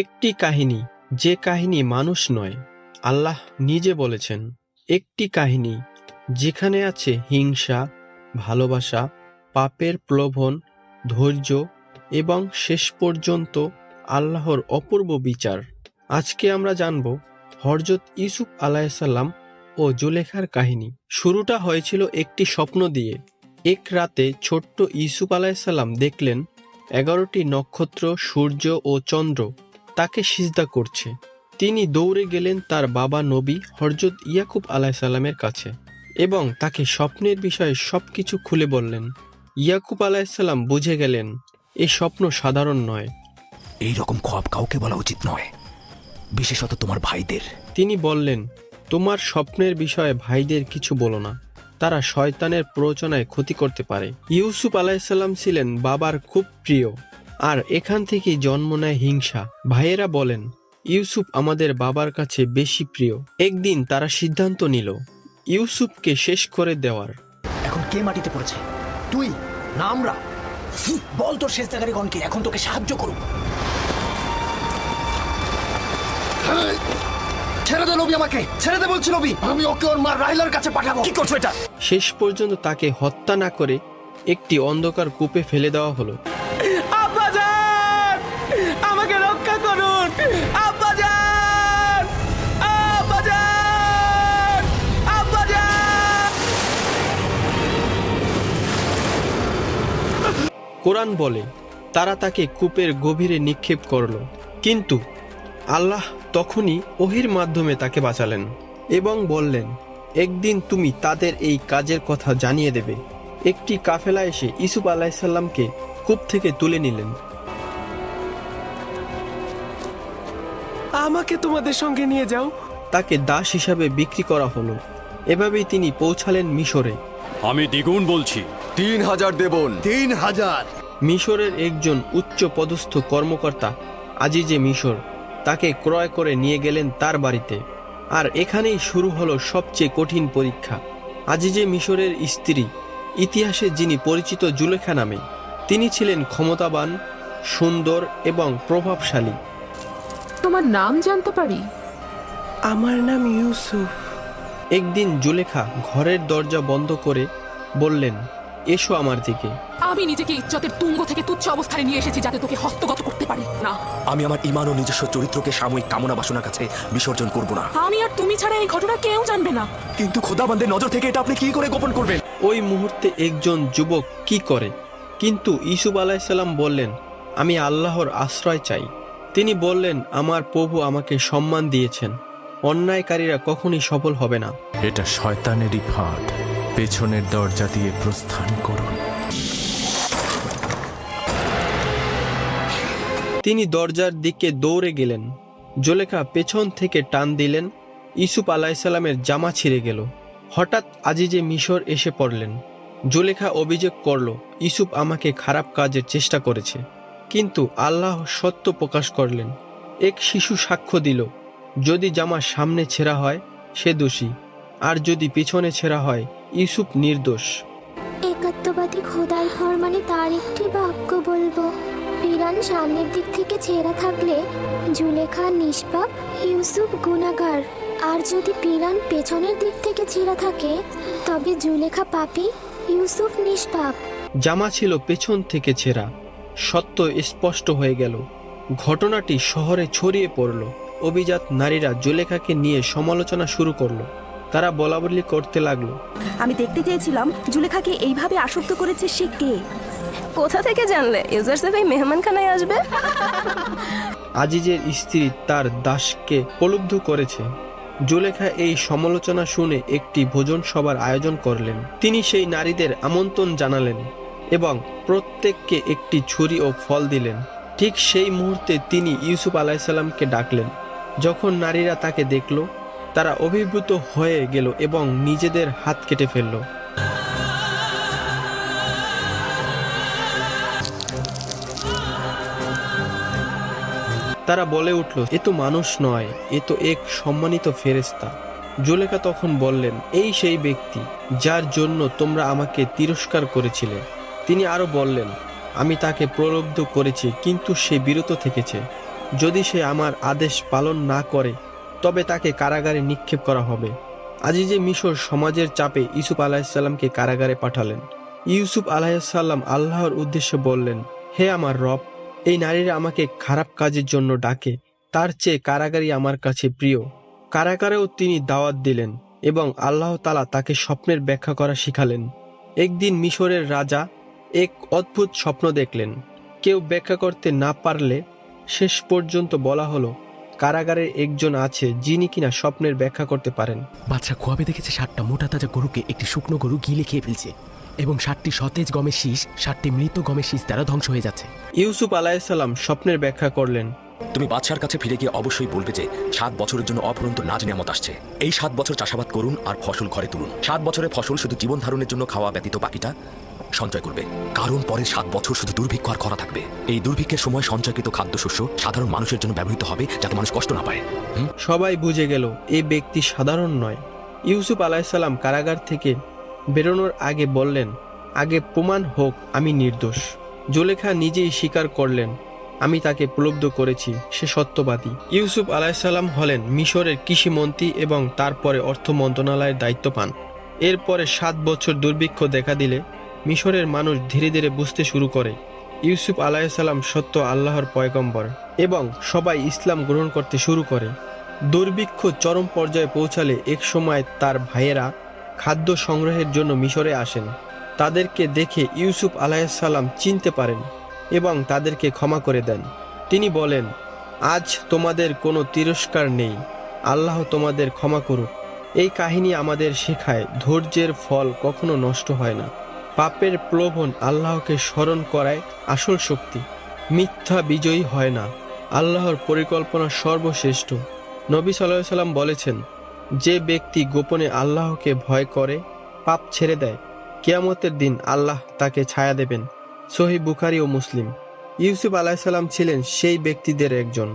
একটি কাহিনী, যে কাহিনী মানুষ নয়, আল্লাহ নিজে বলেছেন। একটি কাহিনী যেখানে আছে হিংসা, ভালোবাসা, পাপের প্রলোভন, ধৈর্য এবং শেষ পর্যন্ত আল্লাহর অপূর্ব বিচার। আজকে আমরা জানব হযরত ইউসুফ আলাইহিসসালাম ও জুলেখার কাহিনী। শুরুটা হয়েছিল একটি স্বপ্ন দিয়ে। এক রাতে ছোট্ট ইউসুফ আলাইহিসসালাম দেখলেন 11টি নক্ষত্র, সূর্য ও চন্দ্র তাকে সিজদা করছে। তিনি দৌড়ে গেলেন তার বাবা নবী হযরত ইয়াকুব আলাইহিসসালামের কাছে এবং তাকে স্বপ্নের বিষয়ে সবকিছু খুলে বললেন। ইয়াকুব আলাইহিসসালাম বুঝে গেলেন এই স্বপ্ন সাধারণ নয়। এই রকম খ্বাব কাউকে বলা উচিত নয়, বিশেষত তোমার ভাইদের। তিনি বললেন, তোমার স্বপ্নের বিষয়ে ভাইদের কিছু বলো না, তারা শয়তানের প্ররোচনায় ক্ষতি করতে পারে। ইউসুফ আলাইহিসসালাম ছিলেন বাবার খুব প্রিয়, আর এখান থেকেই জন্ম নেয় হিংসা। ভাইয়েরা বলেন, ইউসুফ আমাদের বাবার কাছে বেশি প্রিয়। একদিন তারা সিদ্ধান্ত নিল ইউসুফকে শেষ করে দেওয়ার। এখন কে মাটিতে পড়েছে, তুই না আমরা? বল তোর সেজদাকারীগণকে এখন তোকে সাহায্য করুক। ছেড়ে দে নবী, আমাকে ছেড়ে দে বলছি নবী। আমি ওকে ওর মা রাহিলার কাছে পাঠাবো। কি করছো এটা? শেষ পর্যন্ত তাকে হত্যা না করে একটি অন্ধকার কূপে ফেলে দেওয়া হলো। আব্বাজান, আমাকে রক্ষা করুন। আব্বাজান, আব্বাজান, আব্বাজান। কোরআন বলে তারা তাকে কূপের গভীরে নিক্ষেপ করল, কিন্তু আল্লাহ তখনই ওহীর মাধ্যমে তাকে বাঁচালেন এবং বললেন, একদিন তুমি তাদের এই কাজের কথা জানিয়ে দেবে। একটি কাফেলা এসে ইউসুফ আলাইহিসসালামকে কূপ থেকে তুলে নিলেন। আমাকে তোমাদের সঙ্গে নিয়ে যাও। তাকে দাস হিসাবে বিক্রি করা হলো। এভাবেই তিনি পৌঁছালেন মিশরে। আমি দ্বিগুণ বলছি, 3000 দেবন। 3000। মিশরের একজন উচ্চ পদস্থ কর্মকর্তা আজিজে মিশর তাকে ক্রয় করে নিয়ে গেলেন তার বাড়িতে। আর এখানেই শুরু হলো সবচেয়ে কঠিন পরীক্ষা। আজিজে মিশরের স্ত্রী, ইতিহাসে যিনি পরিচিত জুলেখা নামে, তিনি ছিলেন ক্ষমতাবান, সুন্দর এবং প্রভাবশালী। তোমার নাম জানতে পারি? আমার নাম ইউসুফ। একদিন জুলেখা ঘরের দরজা বন্ধ করে বললেন, এসো আমার দিকে। আমি নিজেকে ইজ্জতের তুঙ্গ থেকে তুচ্ছ অবস্থায় নিয়ে এসেছি যাতে তোকে হস্তগত করতে পারি না। আমি আমার ঈমান ও নিজস্ব চরিত্রকে সাময়িক কামনা বাসনার কাছে বিসর্জন করব না। আমি আর তুমি ছাড়া এই ঘটনা কেউ জানবে না। কিন্তু খোদাবন্দের নজর থেকে এটা আপনি কি করে গোপন করবেন? ওই মুহূর্তে একজন যুবক কি করে, কিন্তু ইউসুফ আলাইহিসসালাম বললেন, আমি আল্লাহর আশ্রয় চাই। তিনি বললেন, আমার প্রভু আমাকে সম্মান দিয়েছেন, অন্যায়কারীরা কখনই সফল হবে না। এটা শয়তানেরই ফাঁদ, পেছনের দরজা দিয়ে প্রস্থান করুন। তিনি দরজার দিকে দৌড়ে গেলেন। জুলেখা পেছন থেকে টান দিলেন, ইউসুফ আলাইহিসসালামের জামা ছিঁড়ে গেল। হঠাৎ আজিজে মিশর এসে পড়লেন। জুলেখা অভিযোগ করল, ইউসুফ আমাকে খারাপ কাজের চেষ্টা করেছে। কিন্তু আল্লাহ সত্য প্রকাশ করলেন। এক শিশু সাক্ষ্য দিল, যদি জামা সামনে ছেঁড়া হয় সে দোষী, আর যদি পিছনে ছেঁড়া হয় ইউসুফ নির্দোষ। একাত্মবাদী খোদার ফরমানে তার একটি বাক্য বলবো, পিরান সামনের দিক থেকে ছেঁড়া থাকলে জুলেখা নিষ্পাপ, ইউসুফ গুনাহগার। আর যদি পিরান পেছনের দিক থেকে ছেঁড়া থাকে তবে জুলেখা পাপী, ইউসুফ নিষ্পাপ। জামা ছিল পেছন থেকে ছেঁড়া। সত্য স্পষ্ট হয়ে গেল। ঘটনাটি শহরে ছড়িয়ে পড়ল। অভিজাত নারীরা জুলেখাকে নিয়ে সমালোচনা শুরু করলো। তারা বলাবলি করতে লাগলো, আমি দেখতে চেয়েছিলাম জুলেখাকে এইভাবে আসক্ত করেছে সে কে। কোথা থেকে জানলে ইউজারসেফ এই মেহমানখানায় আসবে? আজিজের স্ত্রী তার দাসকে প্রলুব্ধ করেছে। জুলেখা এই সমালোচনা শুনে একটি ভোজন সভার আয়োজন করলেন। তিনি সেই নারীদের আমন্ত্রণ জানালেন এবং প্রত্যেককে একটি ছুরি ও ফল দিলেন। ঠিক সেই মুহূর্তে তিনি ইউসুফ আলাইহিসসালামকে ডাকলেন। যখন নারীরা তাকে দেখল, তারা অভিভূত হয়ে গেল এবং নিজেদের হাত কেটে ফেলল। তারা বলে উঠল, এ তো মানুষ নয়, এ তো এক সম্মানিত ফেরেশতা। জুলেখা তখন বললেন, এই সেই ব্যক্তি যার জন্য তোমরা আমাকে তিরস্কার করেছিলে। তিনি আরো বললেন, আমি তাকে প্রলুব্ধ করেছি, কিন্তু সে বিরত থেকেছে। যদি সে আমার আদেশ পালন না করে তবে তাকে কারাগারে নিক্ষেপ করা হবে। আজিজে মিশর সমাজের চাপে ইউসুফ আলাইসাল্লামকে কারাগারে পাঠালেন। ইউসুফ আলাইসাল্লাম আল্লাহর উদ্দেশ্যে বললেন, হে আমার রব, এই নারীরা আমাকে খারাপ কাজের জন্য ডাকে, তার চেয়ে কারাগারই আমার কাছে প্রিয়। কারাগারেও তিনি দাওয়াত দিলেন এবং আল্লাহ তাআলা তাকে স্বপ্নের ব্যাখ্যা করা শিখালেন। একদিন মিশরের রাজা এক অদ্ভুত স্বপ্ন দেখলেন। কেউ ব্যাখ্যা করতে না পারলে শেষ পর্যন্ত বলা হলো, কারাগারে একজন আছে যিনি কিনা স্বপ্নের ব্যাখ্যা করতে পারেন। বাচ্চা খোয়াবে দেখেছে 7টা মোটা তাজা গরুকে একটি শুকনো গরু গিলে খেয়ে ফেলছে এবং 7টি সতেজ গমের শীষ 7টি মৃত গমের শীষ দ্বারা ধ্বংস হয়ে যাচ্ছে। ইউসুফ আলাইসাল্লাম স্বপ্নের ব্যাখ্যা করলেন। তুমি বাদশার কাছে ফিরে গিয়ে অবশ্যই বলবে যে 7 বছরের জন্য অফুরন্ত নাজ নিয়ামত আসছে। এই 7 বছর চাষাবাদ করুন আর ফসল ঘরে তুলুন। 7 বছরের ফসল শুধু জীবন ধারণের জন্য খাওয়া ব্যতীত বাকিটা সঞ্চয় করবে, কারণ পরের 7 বছর শুধু দুর্ভিক্ষ আর খরা থাকবে। এই দুর্ভিক্ষের সময় সঞ্চয়কৃত খাদ্যশস্য সাধারণ মানুষের জন্য ব্যবহৃত হবে, যাতে মানুষ কষ্ট না পায়। সবাই বুঝে গেল এই ব্যক্তি সাধারণ নয়। ইউসুফ আলাইসাল্লাম কারাগার থেকে বেরোনোর আগে বললেন, আগে প্রমাণ হোক আমি নির্দোষ। জুলেখা নিজেই স্বীকার করলেন, আমি তাকে প্রলুব্ধ করেছি, সে সত্যবাদী। ইউসুফ আলাইসাল্লাম হলেন মিশরের কৃষিমন্ত্রী এবং তারপরে অর্থ মন্ত্রণালয়ের দায়িত্ব পান। এরপরে 7 বছর দুর্ভিক্ষ দেখা দিলে মিশরের মানুষ ধীরে ধীরে বুঝতে শুরু করে ইউসুফ আলাইসাল্লাম সত্য আল্লাহর পয়গম্বর এবং সবাই ইসলাম গ্রহণ করতে শুরু করে। দুর্ভিক্ষ চরম পর্যায়ে পৌঁছালে এক সময় তার ভাইয়েরা খাদ্য সংগ্রহের জন্য মিশরে আসেন। তাদেরকে দেখে ইউসুফ আলাইসাল্লাম চিনতে পারেন এবং তাদেরকে ক্ষমা করে দেন। তিনি বলেন, আজ তোমাদের কোনো তিরস্কার নেই, আল্লাহ তোমাদের ক্ষমা করুক। এই কাহিনী আমাদের শেখায় ধৈর্যের ফল কখনো নষ্ট হয় না। পাপের প্রলোভন আল্লাহকে স্মরণ করায় আসল শক্তি। মিথ্যা বিজয়ী হয় না, আল্লাহর পরিকল্পনা সর্বশ্রেষ্ঠ। নবী সাল্লাল্লাহু আলাইহি সাল্লাম বলেছেন, যে ব্যক্তি গোপনে আল্লাহকে ভয় করে, পাপ ছেড়ে দেয়, কিয়ামতের দিন আল্লাহ তাকে ছায়া দেবেন। সহিহ বুখারী ও মুসলিম। ইউসুফ আলাইহিস সালাম ছিলেন সেই ব্যক্তিদের একজন।